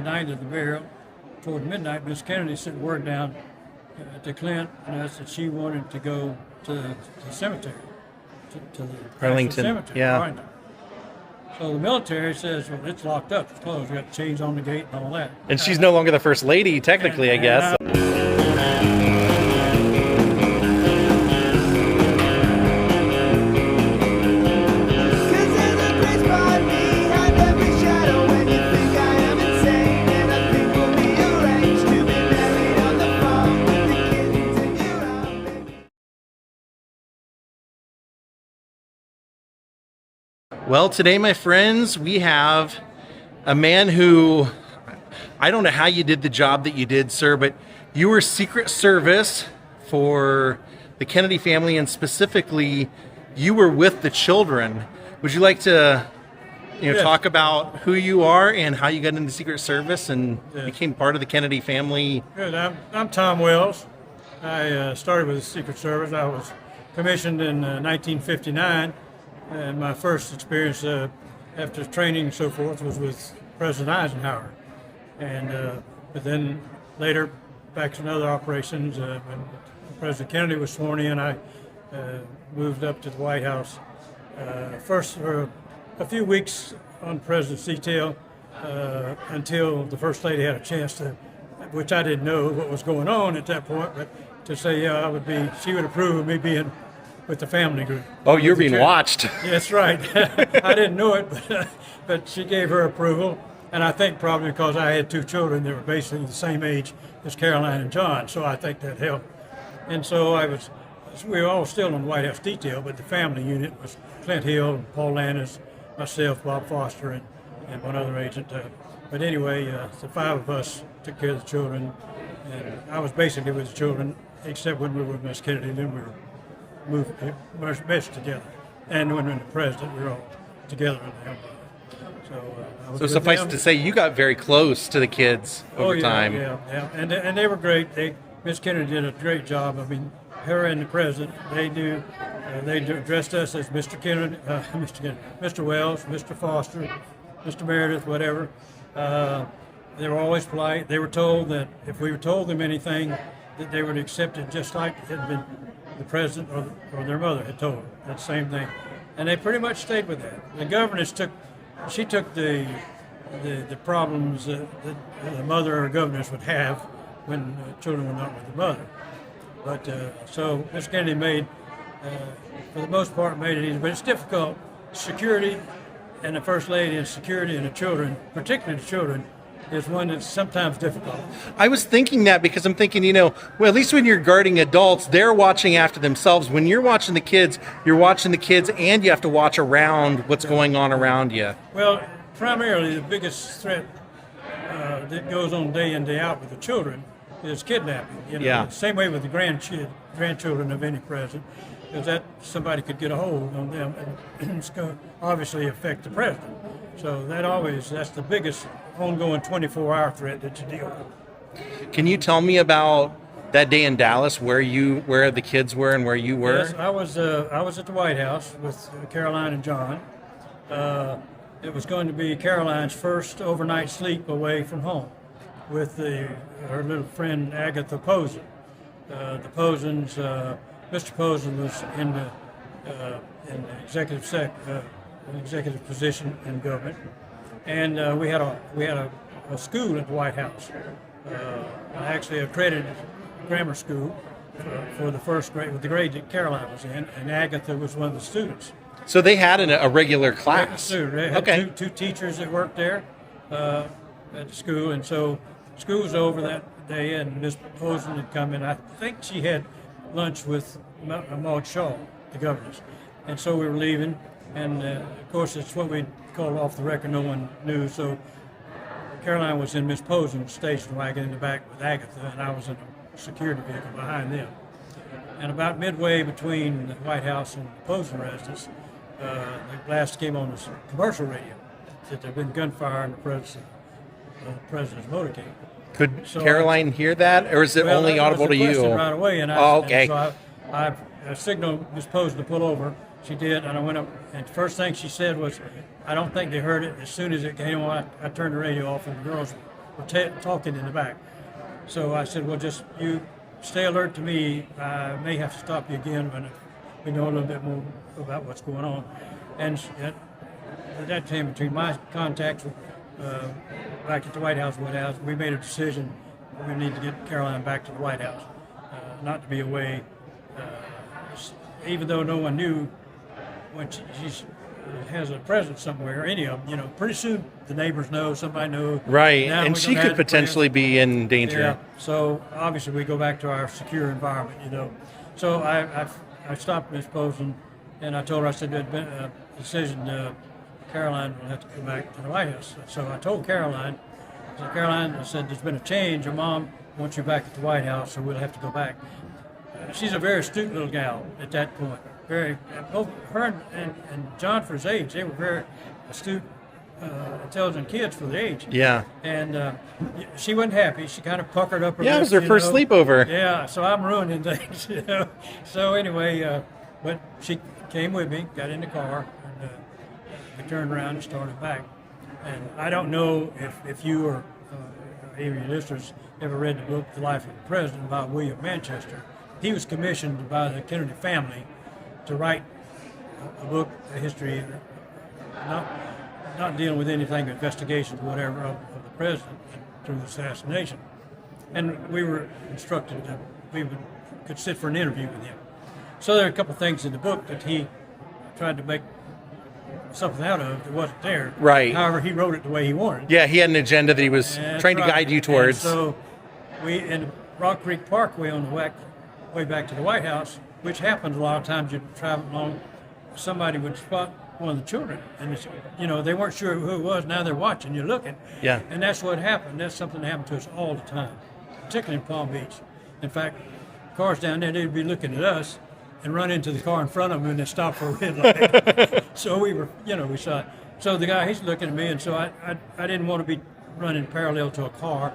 night of the burial, toward midnight, Miss Kennedy sent word down to Clint and us that she wanted to go to the cemetery, to the Arlington cemetery. Yeah. Arlington. So the military says, well, it's locked up, it's closed, we got chains on the gate and all that. And she's no longer the first lady, technically, I guess. Well, today, my friends, we have a man who, I don't know how you did the job that you did, sir, but you were Secret Service for the Kennedy family, and specifically, you were with the children. Would you like to, talk about who you are and how you got into Secret Service and became part of the Kennedy family? Good. I'm Tom Wells. I started with the Secret Service. I was commissioned in 1959. And my first experience after training and so forth was with President Eisenhower. And but then later, back to other operations, when President Kennedy was sworn in, I moved up to the White House. First for a few weeks on President's detail until the First Lady had a chance to, which I didn't know what was going on at that point, but to say, she would approve of me being with the family group. Oh, you're being watched. That's right. I didn't know it, but she gave her approval. And I think probably because I had two children that were basically the same age as Caroline and John, so I think that helped. And so we were all still on the White House detail, but the family unit was Clint Hill, Paul Landis, myself, Bob Foster, and one other agent. But anyway, the five of us took care of the children. And I was basically with the children, except when we were with Miss Kennedy, then we were meshed together. And when we were the president, we were all together in the Empire. So suffice it to say, you got very close to the kids over time. Yeah. And they were great. Miss Kennedy did a great job. I mean, her and the president, they dressed us as Mr. Kennedy, Mr. Wells, Mr. Foster, Mr. Meredith, whatever. They were always polite. They were told that if we told them anything, that they would accept it just like it had been the president or their mother had told them. That same thing. And they pretty much stayed with that. The governess took the problems that the mother or governess would have when children were not with the mother. But so Miss Kennedy made, for the most part, made it easy. But it's difficult. Security and the First Lady and security and the children, particularly the children, is one that's sometimes difficult. I was thinking that because I'm thinking, well, at least when you're guarding adults, they're watching after themselves. When you're watching the kids and you have to watch around what's going on around you. Well, primarily the biggest threat that goes on day in, day out with the children is kidnapping. Same way with the grandchildren of any president, because that somebody could get a hold on them and it's going to obviously affect the president. So that's the biggest ongoing 24-hour threat that you deal with. Can you tell me about that day in Dallas, where the kids were and where you were? Yes, I was at the White House with Caroline and John. It was going to be Caroline's first overnight sleep away from home with her little friend Agatha Posen. The Posens, Mr. Posen was in the executive position in government, and we had a school at the White House, actually accredited grammar school for the first grade, with the grade that Caroline was in, and Agatha was one of the students. So they had a regular class. They had two teachers that worked there at the school, and so school was over that day, and Miss Posen had come in. I think she had lunch with Maud Shaw, the governess, and so we were leaving, and of course it's what we call off the record, no one knew, so Caroline was in Miss Posen's station wagon in the back with Agatha, and I was in a security vehicle behind them. And about midway between the White House and the Posen residence, the blast came on the commercial radio that there had been gunfire in the president's motorcade. Could Caroline hear that, or is it only audible to you? Right away, and okay. And so I signaled Miss Posen to pull over. She did, and I went up, and the first thing she said was, "I don't think they heard it." As soon as it came on, I turned the radio off, and the girls were talking in the back. So I said, well, just you stay alert to me. I may have to stop you again when we know a little bit more about what's going on. And at that time, between my contacts back at the White House, we made a decision we need to get Caroline back to the White House, not to be away, even though no one knew when she has a presence somewhere, any of them, you know, pretty soon the neighbors know, somebody knows. Right, Now and we're she gonna could have to potentially be in danger. Yeah, so obviously we go back to our secure environment, you know. So I stopped Miss Posen, and I told her, I said, there's been a decision, Caroline will have to come back to the White House. So I told Caroline, I said, there's been a change. Your mom wants you back at the White House, so we'll have to go back. She's a very astute little gal at that point. Very, both her and John, for his age, they were very astute, intelligent kids for the age. Yeah. And she wasn't happy. She kind of puckered up her Yeah, it was lips, her first sleepover. Yeah, so I'm ruining things, you know. So anyway, but she came with me, got in the car, and we turned around and started back. And I don't know if you or any of your listeners ever read the book The Life of the President by William Manchester. He was commissioned by the family to write a book, a history, not dealing with anything, investigations, whatever, of the president through the assassination. And we were instructed that we could sit for an interview with him. So there are a couple of things in the book that he tried to make something out of that wasn't there. Right. However, he wrote it the way he wanted. Yeah, he had an agenda that he was That's trying to right. guide you towards. And so we, in Rock Creek Parkway on the way back to the White House, which happened a lot of times, you'd travel along, somebody would spot one of the children, and it's, you know, they weren't sure who it was. Now they're watching, you're looking. Yeah. And that's what happened. That's something that happened to us all the time, particularly in Palm Beach. In fact, cars down there, they'd be looking at us and run into the car in front of them and then stop for a red light. So we were, you know, we saw it. So the guy, he's looking at me, and so I didn't want to be running parallel to a car.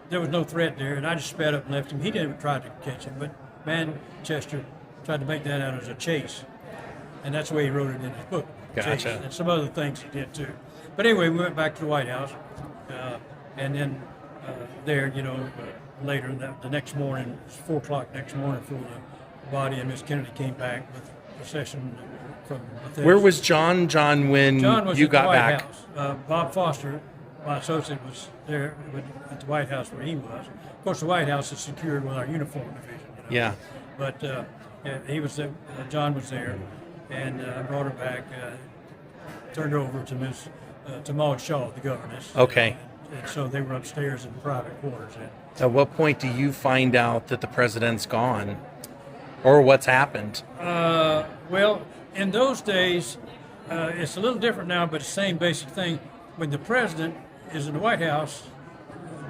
There was no threat there, and I just sped up and left him. He didn't try to catch him, but Manchester tried to make that out as a chase. And that's the way he wrote it in his book. Gotcha. Chase. And some other things he did too. But anyway, we went back to the White House, and then there, you know, later the next morning, it was 4 o'clock next morning, before the body of Miss Kennedy came back with a procession from Bethesda. Where was John when John was you at got the White back? House. Bob Foster, my associate, was there at the White House where he was. Of course, the White House is secured with our uniform division. You know? Yeah. But he was there, John was there, and I brought her back, turned her over to Maud Shaw, the governess. Okay. And so they were upstairs in private quarters. At what point do you find out that the president's gone? Or what's happened? Well, in those days, it's a little different now, but the same basic thing. When the president is in the White House,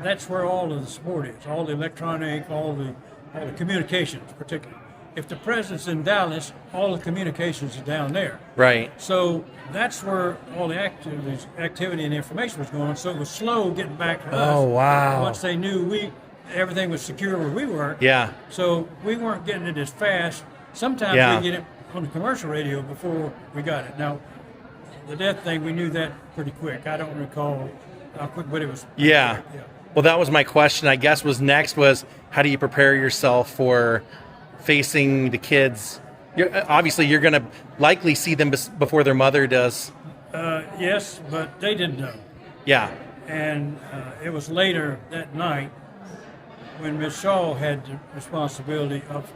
that's where all of the support is, all the electronic, all the communications, particularly. If the president's in Dallas, all the communications are down there. Right. So that's where all the activity and information was going on. So it was slow getting back to us. Oh, wow. Once they knew everything was secure where we were. Yeah. So we weren't getting it as fast. Sometimes we get it on the commercial radio before we got it. Now, the death thing, we knew that pretty quick. I don't recall how quick, but it was. Yeah. Quick, yeah. Well, that was my question, I guess, was how do you prepare yourself for facing the kids? Obviously, you're going to likely see them before their mother does. Yes, but they didn't know. Yeah. And it was later that night when Miss Shaw had the responsibility of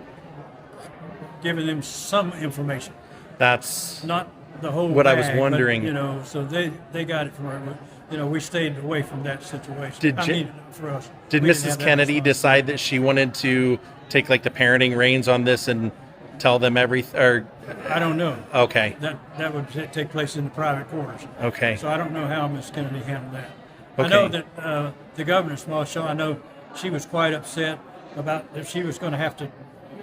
giving them some information. That's not the whole what bag, I was wondering. But, you know, so they got it from her. You know, we stayed away from that situation. For us. Did Mrs. Kennedy decide that she wanted to take like the parenting reins on this and tell them everything? Or I don't know. Okay. That would take place in the private quarters. Okay. So I don't know how Miss Kennedy handled that. Okay. I know that the governor, Small Shaw, I know she was quite upset about if she was going to have to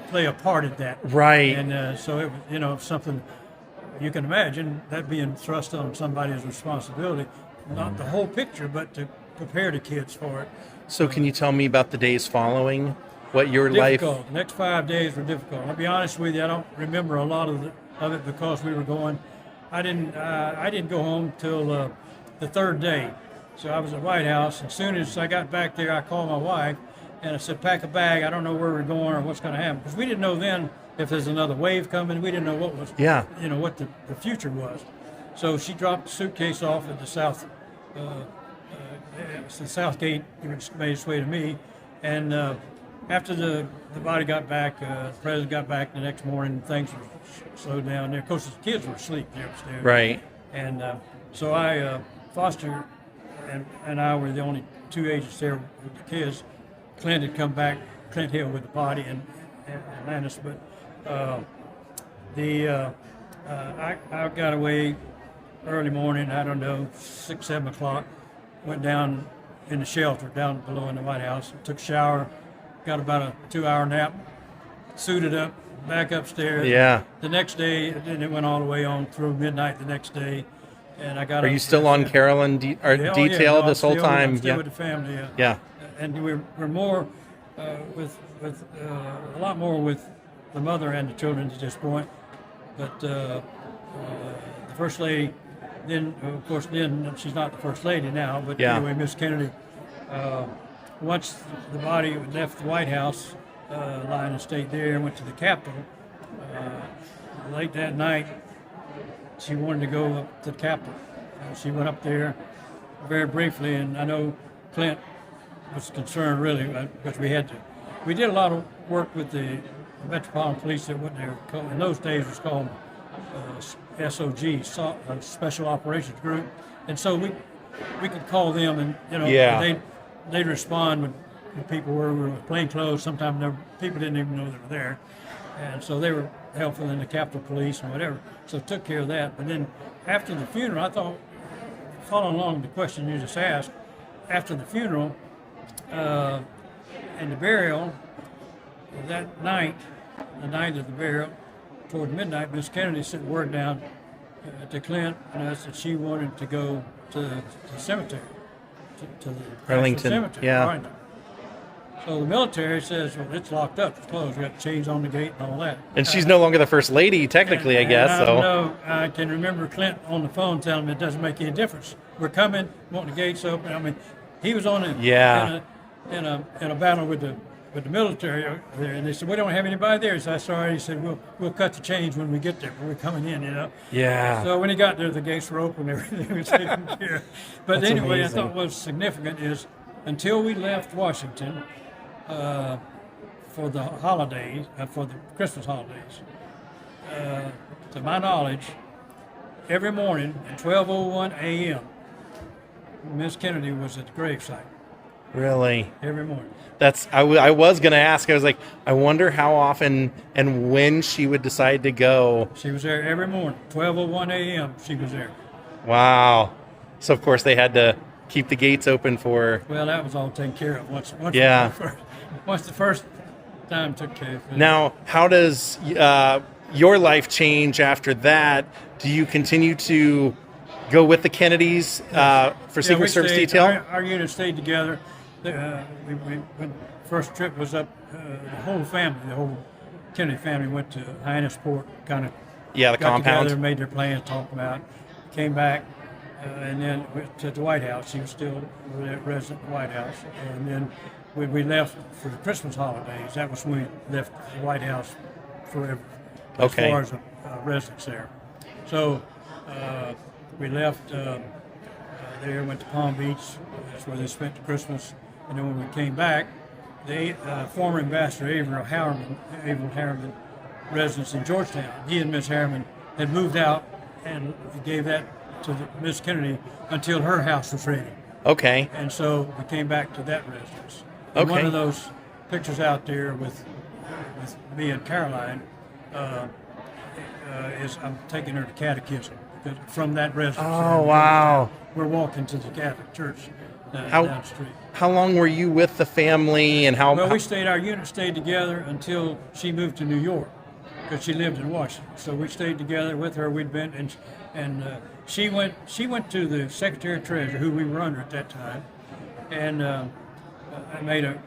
play a part in that. Right. And so it was, you know, something you can imagine that being thrust on somebody's responsibility, not the whole picture, but to prepare the kids for it. So can you tell me about the days following? What your Difficult. life? The next 5 days were difficult. I'll be honest with you, I don't remember a lot of it because we were going. I didn't go home till the third day. So I was at the White House. As soon as I got back there, I called my wife and I said, pack a bag. I don't know where we're going or what's going to happen. Because we didn't know then if there's another wave coming. We didn't know what was, what the future was. So she dropped the suitcase off at the south gate, which made its way to me. And after the body got back, the president got back the next morning, things were slowed down there. Of course, the kids were asleep there upstairs. Right. And so Foster and I were the only two agents there with the kids. Clint had come back, Clint Hill with the body and Landis, but I got away early morning, I don't know, 6, 7 o'clock, went down in the shelter down below in the White House, took a shower, got about a 2-hour nap, suited up, back upstairs. Yeah. The next day, then it went all the way on through midnight the next day. And I got. Are you still on Carolyn detail this whole time? I'm still with the family. Yeah. And we're more with a lot more with the mother and the children at this point. But the first lady, then of course, then she's not the first lady now. But anyway, Miss Kennedy. Once the body left the White House line and stayed there and went to the Capitol, late that night, she wanted to go up to the Capitol. She went up there very briefly, and I know Clint was concerned really because we did a lot of work with the Metropolitan Police, that what they were called, in those days was called SOG, Special Operations Group, and so we could call them and they'd respond when people were with plain clothes. Sometimes people didn't even know they were there, and so they were helpful in the Capitol Police and whatever. So took care of that. But then after the funeral, I thought, following along the question you just asked, after the funeral and the burial, that night, the night of the burial, toward midnight, Miss Kennedy sent word down to Clint and us that she wanted to go to the cemetery, to the Arlington cemetery. Yeah. Arlington. So the military says, well, it's locked up, it's closed, we got chains on the gate and all that. And she's no longer the first lady, technically, I guess. I can remember Clint on the phone telling me it doesn't make any difference. We're coming, wanting the gates open. I mean, he was on in a battle with the military there, and they said, we don't have anybody there. He said, sorry. He said, we'll cut the chains when we get there, but we're coming in, Yeah. So when he got there, the gates were open, everything was taken care of. But That's anyway, amazing. I thought what was significant is until we left Washington, for the holidays, for the Christmas holidays, to my knowledge, every morning at 12:01 a.m., Miss Kennedy was at the gravesite. Really? Every morning. I was going to ask. I was like, I wonder how often and when she would decide to go. She was there every morning, 12:01 a.m. She was there. Wow. So of course they had to keep the gates open for her. Well, that was all taken care of once the first time took care of it. Now, how does your life change after that? Do you continue to go with the Kennedys for Secret Service detail? Our unit stayed together. When the first trip was up, the whole Kennedy family went to Hyannisport, kind of the got compound. together, made their plans, talked about, came back, and then went to the White House. She was still a resident of the White House. And then when we left for the Christmas holidays, that was when we left the White House forever, as far as residence there. So we left there, went to Palm Beach. That's where they spent the Christmas. And then when we came back, the former Ambassador Averill Harriman, residence in Georgetown, he and Miss Harriman had moved out and gave that to Miss Kennedy until her house was ready. Okay. And so we came back to that residence. And one of those pictures out there with me and Caroline is I'm taking her to catechism from that residence. Oh, wow. We're walking to the Catholic Church down the street. How long were you with the family and how? Well, our unit stayed together until she moved to New York because she lived in Washington. So we stayed together with her. We'd been, and she went to the Secretary of Treasury, who we were under at that time, and I made a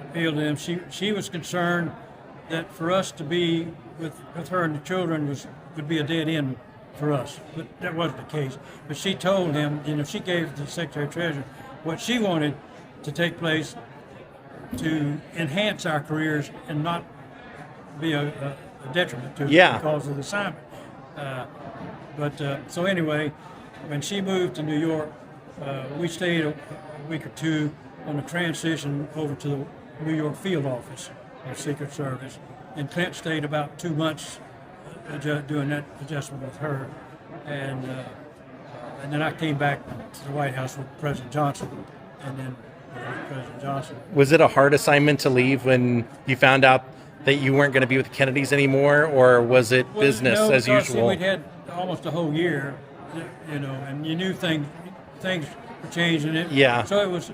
appeal to them. She was concerned that for us to be with her and the children would be a dead end for us, but that wasn't the case. But she told him, she gave the Secretary of Treasury what she wanted to take place to enhance our careers and not be a detriment to Yeah. because of the assignment. So anyway, when she moved to New York, we stayed a week or two on the transition over to the New York field office of Secret Service, and Clint stayed about 2 months doing that adjustment with her, and then I came back to the White House with President Johnson, and then President Johnson. Was it a hard assignment to leave when you found out that you weren't going to be with the Kennedys anymore, or was it business no, as because, usual? See, we'd had almost a whole year, and you knew things were changing. It. Yeah. So it was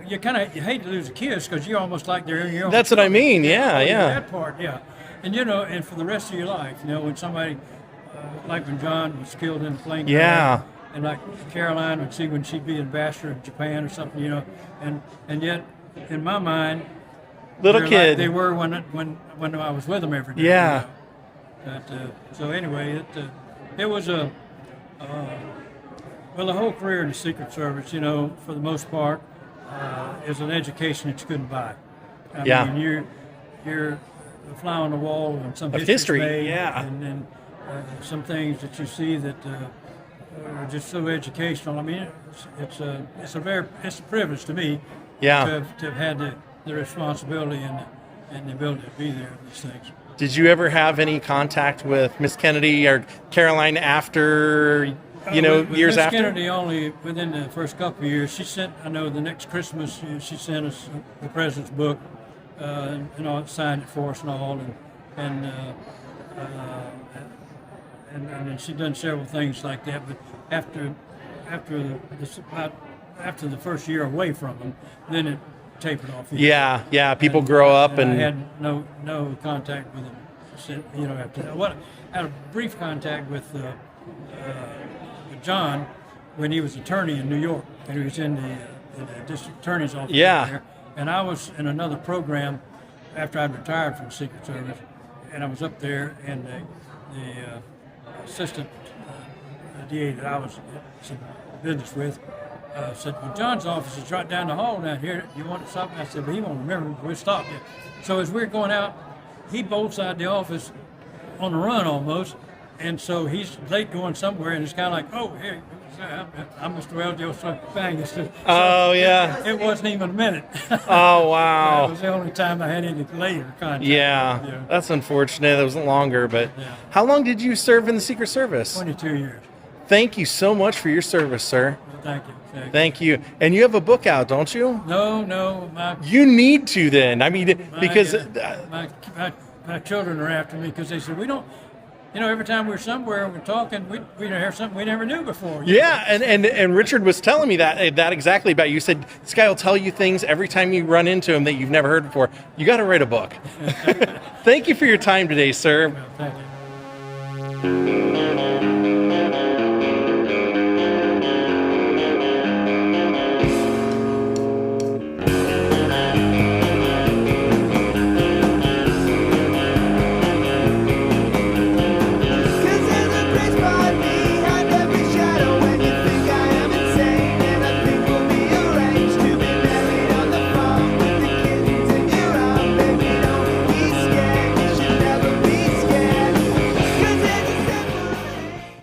you hate to lose the kids because you're almost like they're in your own. That's what I mean. Yeah, yeah. That part, yeah. And and for the rest of your life, when somebody like when John was killed in a plane crash, Yeah. and like Caroline would see when she'd be ambassador in Japan or something, and yet in my mind, Little they're kid. like they were when I was with them every day. Yeah. So anyway, it was the whole career in the Secret Service, for the most part, is an education that you couldn't buy. I Yeah. mean, you're a fly on the wall and some Of history's history, made, yeah. and some things that you see that are just so educational. I mean, it's a privilege to me Yeah. to have had the responsibility and the ability to be there in these things. Did you ever have any contact with Miss Kennedy or Caroline after, With years Miss after? Kennedy, only within the first couple of years. She sent, I know, the next Christmas, she sent us the president's book, signed it for us and all, and then she done several things like that. But after the first year away from them, then it tapered off. Yeah. People grow up I and had no contact with him. After that, I had a brief contact with John when he was attorney in New York, and he was in the district attorney's office. Yeah. There. And I was in another program after I'd retired from the Secret Service, and I was up there, and the assistant DA that I was in business with said, "Well, John's office is right down the hall down here. You want to stop?" I said, "Well, he won't remember. We'll stop you." So as we're going out, he bolts out the office on the run almost, and so he's late going somewhere, and it's kind of like, "Oh, hey, I'm Mr. Wells." So bang! Oh, yeah. It wasn't even a minute. Oh, That wow. was the only time I had any later contact. Yeah. That's unfortunate. It wasn't longer, but Yeah. how long did you serve in the Secret Service? 22 years. Thank you so much for your service, sir. Thank you. Thank you. And you have a book out, don't you? No, You need to then. I mean, because my children are after me because they said we don't. Every time we're somewhere and we're talking, we hear something we never knew before. yeah, and Richard was telling me that exactly about you. You said this guy will tell you things every time you run into him that you've never heard before. You got to write a book. Thank you for your time today, sir. Thank you.